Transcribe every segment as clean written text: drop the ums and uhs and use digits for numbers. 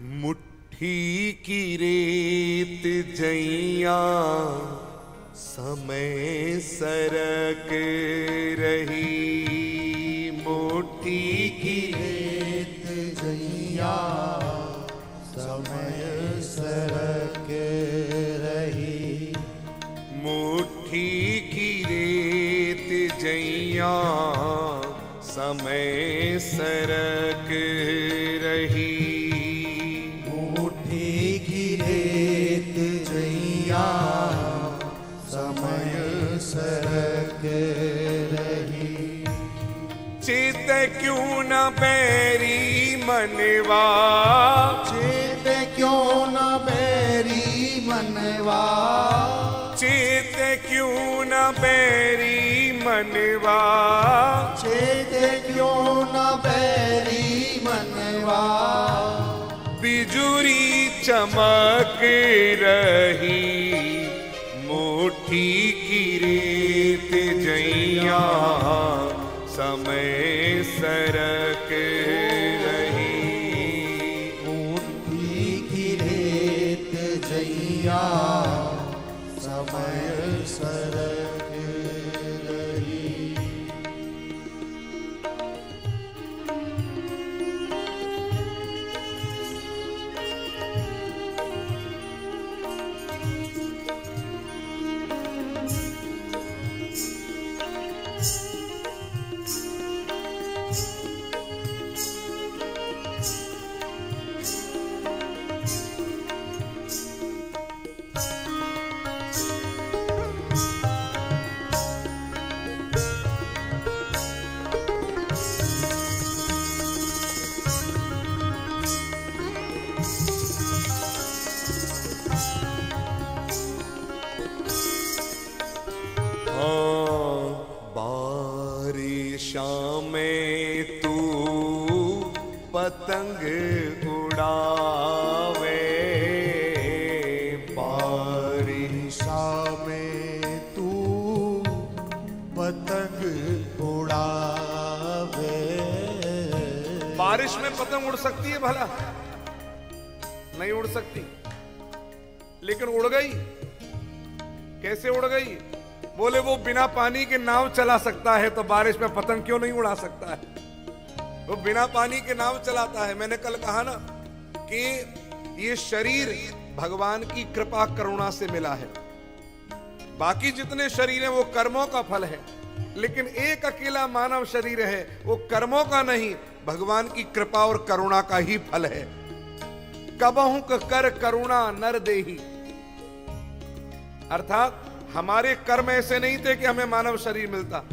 मुट्ठी की रेत जैया समय सरक रही, मुट्ठी की रेत जैया समय सरक रही, मुट्ठी की रेत जैया समय सरक रही, मुट्ठी की रेत जैया समय सरक रही। चेत क्यों न बैरी मनवा, चेत क्यों न बैरी मनवा, चेत क्यों न बैरी मनवा, चेत क्यों न बैरी मनवा, बिजुरी चमक रही, मुट्ठी की रेत जैया समय सरक रही, मुट्ठी की रेत जैया समय सरक रही। बारिशा में तू पतंग उड़ावे, बारिशा में तू पतंग उड़ावे। बारिश में पतंग उड़ सकती है भला? नहीं उड़ सकती, लेकिन उड़ गई। कैसे उड़ गई? बोले वो बिना पानी के नाव चला सकता है, तो बारिश में पतंग क्यों नहीं उड़ा सकता है? वो बिना पानी के नाव चलाता है। मैंने कल कहा ना कि ये शरीर भगवान की कृपा करुणा से मिला है। बाकी जितने शरीर हैं वो कर्मों का फल है, लेकिन एक अकेला मानव शरीर है, वो कर्मों का नहीं, भगवान की कृपा और करुणा का ही फल है। कबहु कर करुणा नर देही, अर्थात हमारे कर्म ऐसे नहीं थे कि हमें मानव शरीर मिलता,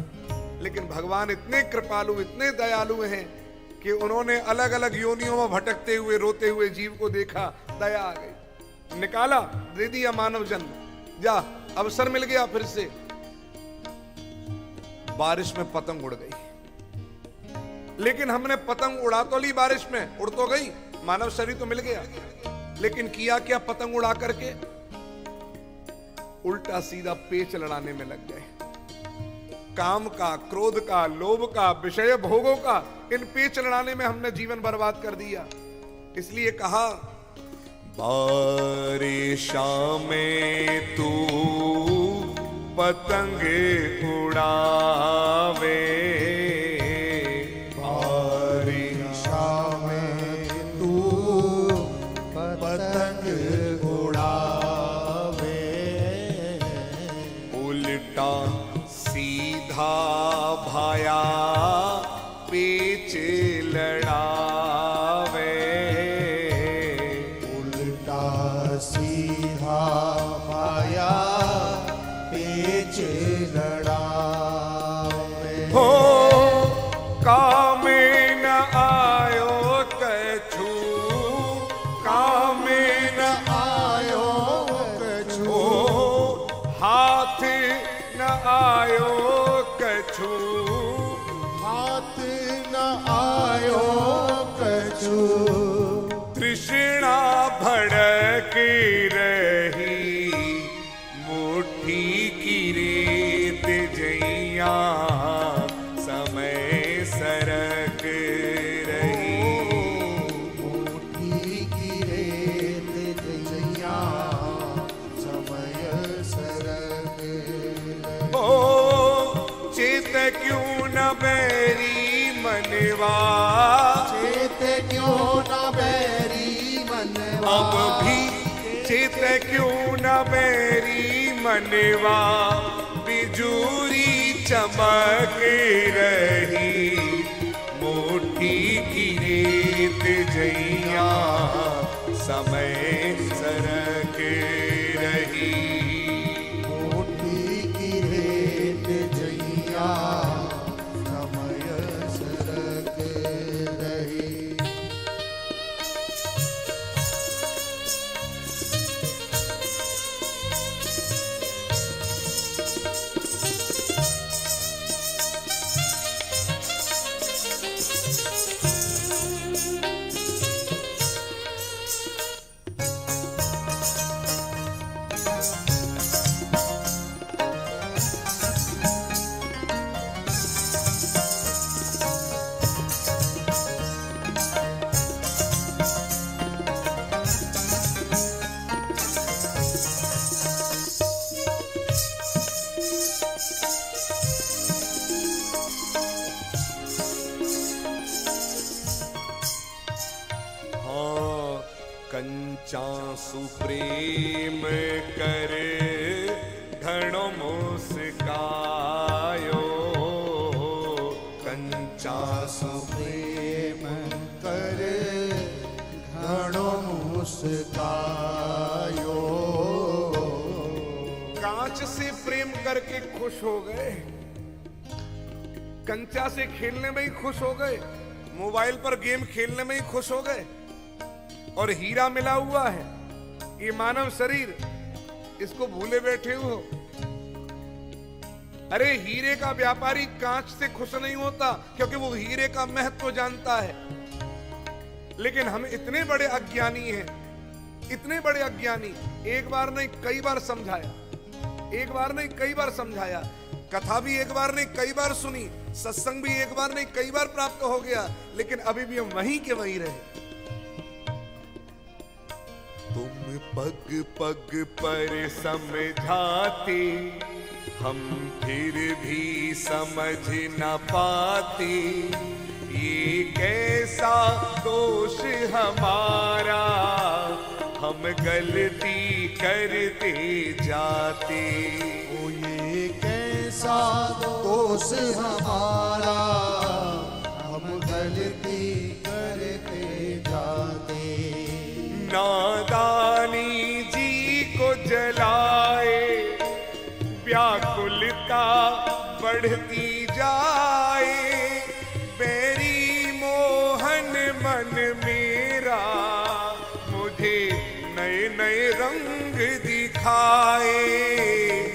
लेकिन भगवान इतने कृपालु, इतने दयालु हैं कि उन्होंने अलग अलग योनियों में भटकते हुए रोते हुए जीव को देखा, दया आ गई, निकाला, दे दिया मानव जन्म। जा, अवसर मिल गया फिर से। बारिश में पतंग उड़ गई, लेकिन हमने पतंग उड़ा तो ली, बारिश में उड़ तो गई, मानव शरीर तो मिल गया, लेकिन किया क्या पतंग उड़ा करके? उल्टा सीधा पेच लड़ाने में लग गए। काम का, क्रोध का, लोभ का, विषय भोगों का, इन पेच लड़ाने में हमने जीवन बर्बाद कर दिया। इसलिए कहा बारिशा में तू पतंग उड़ावे, बारिशा में तू पतंग उड़ावे। उल्टा सीधा भाया पेच लड़ावे, उल्टा सीधा भाया पेच लड़ावे। हो कामे न आयो कछु, कामे न आयो कछु, हाथ न आयो कछु, हाथ न आयो कछु। तृष्णा भड़क रही, मुट्ठी की रेत जैया समय सरक रही, मुट्ठी की क्यों न बैरी मनवा, अब भी चित क्यों न बैरी मनवा, बिजूरी चमक रही, मोटी की रेत जैया समय सरक रही। मोटी की रेत जैया समय सरक रही। कंचा सुप्रेम कर घणो मुस्कायो, कंचा प्रेम कर घणो मुस्कायो। कांच से प्रेम करके खुश हो गए, कंचा से खेलने में ही खुश हो गए, मोबाइल पर गेम खेलने में ही खुश हो गए, और हीरा मिला हुआ है ये मानव शरीर, इसको भूले बैठे हो। अरे हीरे का व्यापारी कांच से खुश नहीं होता, क्योंकि वो हीरे का महत्व जानता है। लेकिन हम इतने बड़े अज्ञानी हैं, इतने बड़े अज्ञानी। एक बार नहीं कई बार समझाया, एक बार नहीं कई बार समझाया, कथा भी एक बार नहीं कई बार सुनी, सत्संग भी एक बार नहीं कई बार प्राप्त हो गया, लेकिन अभी भी हम वहीं के वहीं रहे। तुम पग पग पर समझाते, हम फिर भी समझ न पाते, ये कैसा दोष हमारा, हम गलती करते जाते। ओ ये कैसा दोष हमारा, हम गलती करते जाते। नादानी जी को जलाए, व्याकुलता बढ़ती जाए, बैरी मोहन मन मेरा, मुझे नए नए रंग दिखाए।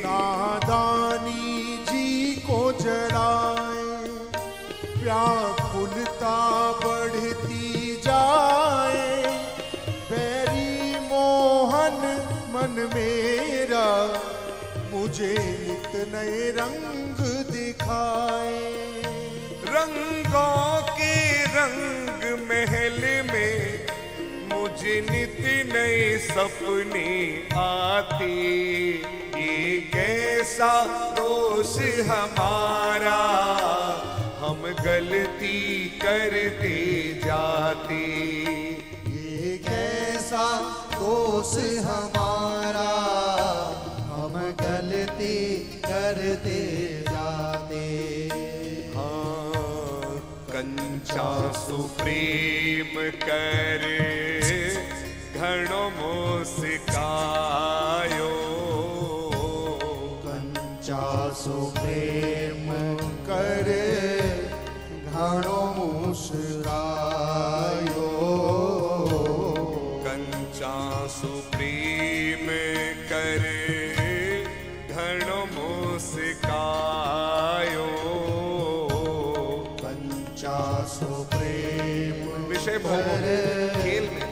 नादानी जी को जलाए, व्याकुलता बढ़ती जाए, बैरी मोहन मन मेरा, मुझे नित नए रंग दिखाए। रंगों के रंग महल में, मुझे नित नए सपने आते, ये कैसा दोष हमारा, हम गलती करते जाते। ये कैसा दोष हमारा, हम गलती करते जाते। हाँ, कंचा सुप्रेम कर घणो मुस्कायो, कंचा सुप्रेम कर घणो मुस्कायो। कंचा सुप्रेम कर घणो मुस्कायो, कंचा सुप्रेम विषय भोग खेल में,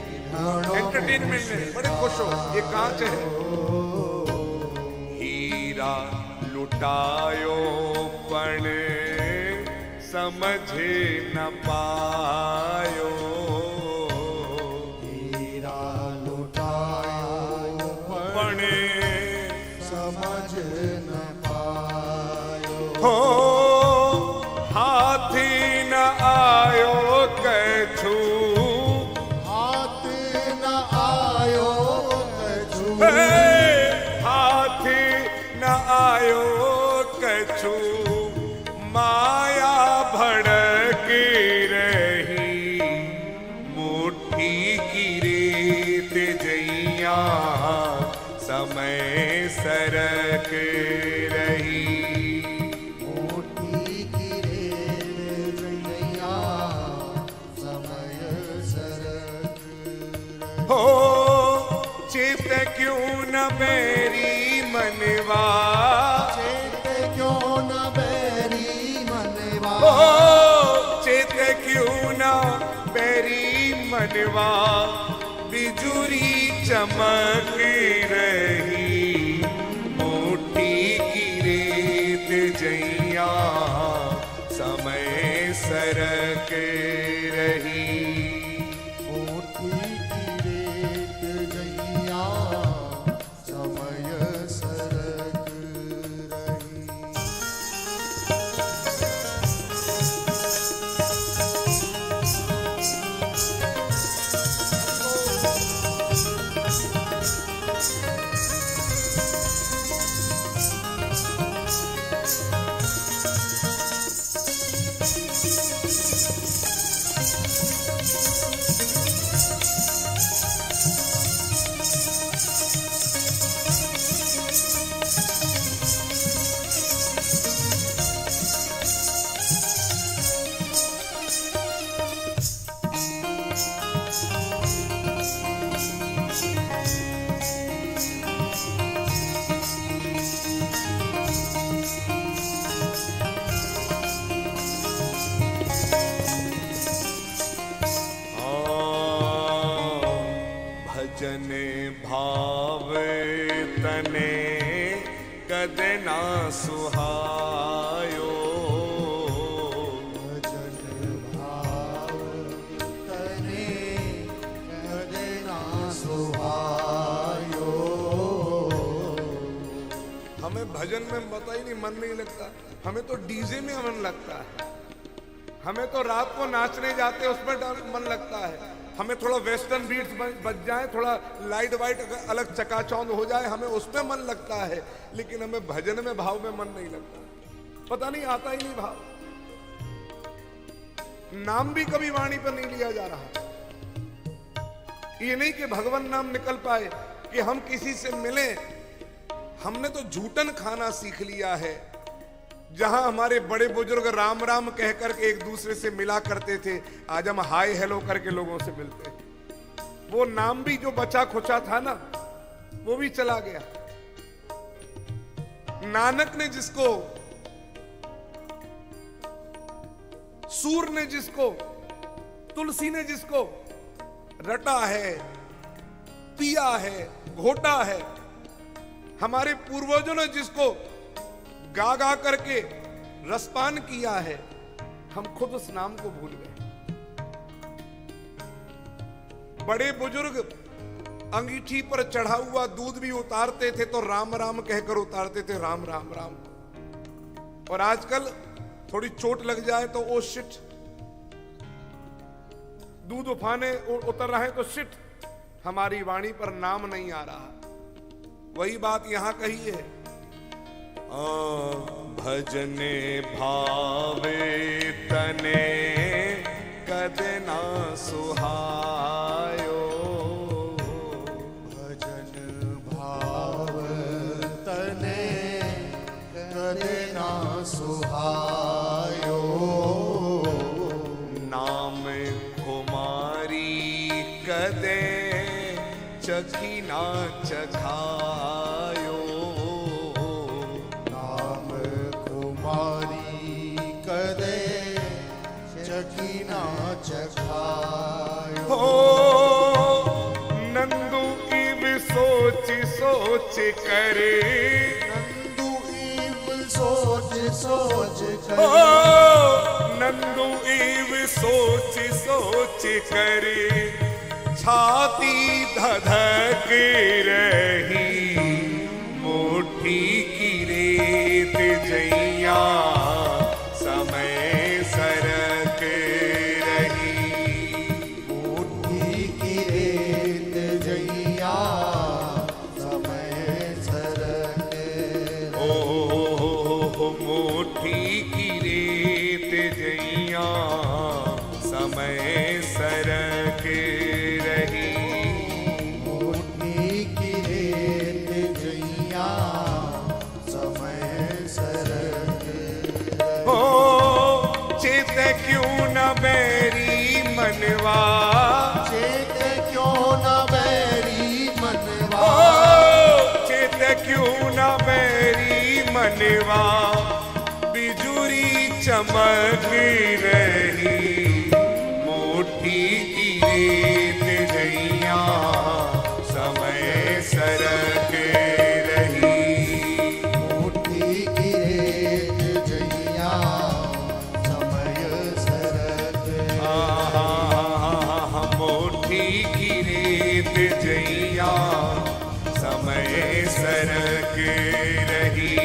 एंटरटेनमेंट में बड़े खुश हो। ये कांच है, हीरा लुटायो पण समझ न पायो, हीरा लुटायो पण समझ न पायो। हो हाथी न आयो कछु, मोठी की रेत जैया समय सरक रही। मोठी की रेत जैया समय सरक रही। हो चित क्यों न बैरी मनवा, चेत क्यों न बैरी मनवा, हो चित क्यों न बैरी मनवा, बिजुरी चमक रही। मोठी की रेत जैया समय सरक रही। मोठी की रेत जैया समय सरक रही। भजन भावे तने कद ना सुहायो। भजन भाव तने कदे ना सुहायो। हमें भजन में पता ही नहीं, मन नहीं लगता। हमें तो डीजे में मन लगता है, हमें तो रात को नाचने जाते उसमें मन लगता है, हमें थोड़ा वेस्टर्न बीट्स बज जाए, थोड़ा लाइट वाइट अलग चकाचौंध हो जाए, हमें उसमें मन लगता है। लेकिन हमें भजन में भाव में मन नहीं लगता, पता नहीं आता ही नहीं भाव। नाम भी कभी वाणी पर नहीं लिया जा रहा। ये नहीं कि भगवान नाम निकल पाए, कि हम किसी से मिले। हमने तो झूठन खाना सीख लिया है। जहां हमारे बड़े बुजुर्ग राम राम कह करके एक दूसरे से मिला करते थे, आज हम हाय हेलो करके लोगों से मिलते हैं। वो नाम भी जो बचा खुचा था ना, वो भी चला गया। नानक ने जिसको, सूर ने जिसको, तुलसी ने जिसको रटा है, पिया है, घोटा है, हमारे पूर्वजों ने जिसको गा गा करके रसपान किया है, हम खुद उस नाम को भूल गए। बड़े बुजुर्ग अंगीठी पर चढ़ा हुआ दूध भी उतारते थे तो राम राम कहकर उतारते थे, राम राम राम। और आजकल थोड़ी चोट लग जाए तो ओ शिट, दूध उफाने उतर रहे तो शिट, हमारी वाणी पर नाम नहीं आ रहा। वही बात यहां कही है। भजने भावे तने कद ना सुहायो। भजन भाव तने कदे ना सुहायो। नाम कुमारी कदे चखी ना चखायो। नाम कुमारी कदे चखी ना चखायो। हो नंदू इव सोच सोच करे, नंदू इव सोच सोच ओ कर। नंदू इव सोच सोच करे, छाती धधक रही। मोठी की रेत जैया समय सरक रही। मोठी की रेत जैया समय सरक ओ मोठी की रेत जैया समय सरक मनवा, चेत क्यों न बैरी मनवा, चेत क्यों न बैरी मनवा, बिजुरी चमक रही, मोटी की रेत जैया समय सरक रही, मोटी की रेत जैया समय सरक मोटी की रेत जैया समय सरक रही,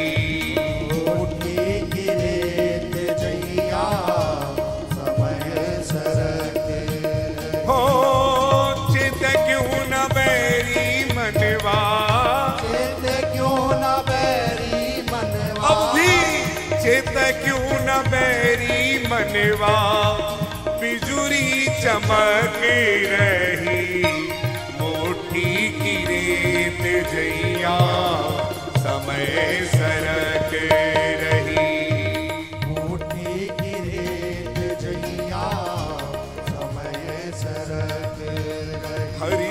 मोटी की रेत जैया समय सरक हो चित क्यों न बैरी मनवा, चेत क्यों न बैरी मनवा, अब भी चित क्यों न बैरी मनवा, बिजुरी चमक रही, मोटी की रेत जैया समय सरक रही, मोटी की रेत जैया समय सरक रही। हरि